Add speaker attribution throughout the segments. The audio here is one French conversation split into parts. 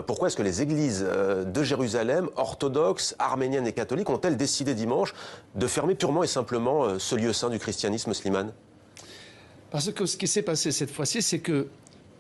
Speaker 1: Pourquoi est-ce que les églises de Jérusalem, orthodoxes, arméniennes et catholiques, ont-elles décidé dimanche de fermer purement et simplement ce lieu saint du christianisme, Slimane?
Speaker 2: Parce que ce qui s'est passé cette fois-ci, c'est que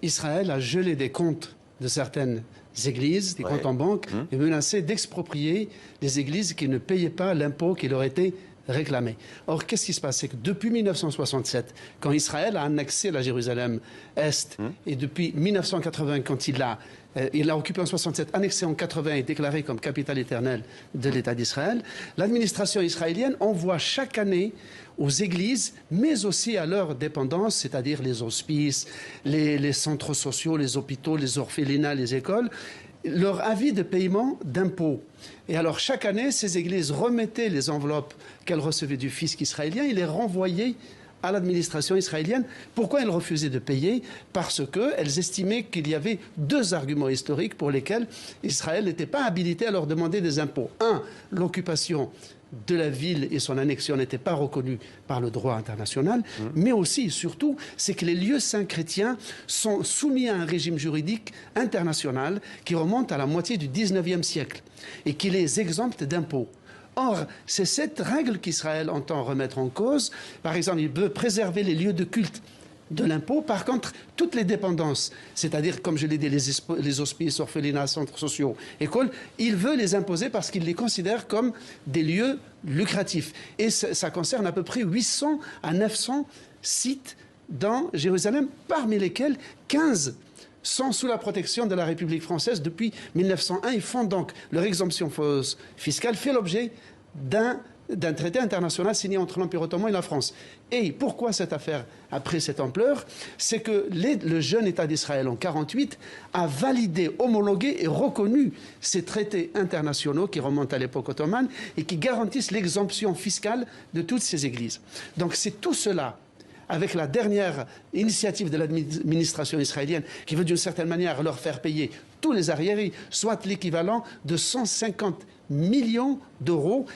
Speaker 2: Israël a gelé des comptes de certaines églises, des comptes en banque, et menacé d'exproprier les églises qui ne payaient pas l'impôt qui leur était réclamé. Or, qu'est-ce qui se passe? C'est que depuis 1967, quand Israël a annexé la Jérusalem-Est, et depuis 1980, quand il l'a occupé en 67, annexé en 80 et déclaré comme capitale éternelle de l'État d'Israël, l'administration israélienne envoie chaque année aux églises, mais aussi à leurs dépendances, c'est-à-dire les hospices, les centres sociaux, les hôpitaux, les orphelinats, les écoles, leur avis de paiement d'impôts. Et alors, chaque année, ces églises remettaient les enveloppes qu'elles recevaient du fisc israélien et les renvoyaient à l'administration israélienne. Pourquoi elles refusaient de payer? Parce qu'elles estimaient qu'il y avait deux arguments historiques pour lesquels Israël n'était pas habilité à leur demander des impôts. Un, l'occupation de la ville et son annexion n'étaient pas reconnues par le droit international, mais aussi, surtout, c'est que les lieux saints chrétiens sont soumis à un régime juridique international qui remonte à la moitié du 19e siècle et qui les exempte d'impôts. Or, c'est cette règle qu'Israël entend remettre en cause. Par exemple, il veut préserver les lieux de culte de l'impôt. Par contre, toutes les dépendances, c'est-à-dire, comme je l'ai dit, les hospices, orphelinats, centres sociaux, écoles, il veut les imposer parce qu'il les considère comme des lieux lucratifs. Et ça concerne à peu près 800 à 900 sites dans Jérusalem, parmi lesquels 15 sont sous la protection de la République française depuis 1901. Ils font donc, leur exemption fiscale fait l'objet d'un traité international signé entre l'Empire ottoman et la France. Et pourquoi cette affaire a pris cette ampleur? C'est que le jeune État d'Israël en 1948 a validé, homologué et reconnu ces traités internationaux qui remontent à l'époque ottomane et qui garantissent l'exemption fiscale de toutes ces églises. Donc c'est tout cela, avec la dernière initiative de l'administration israélienne qui veut d'une certaine manière leur faire payer tous les arriérés, soit l'équivalent de 150 millions d'euros.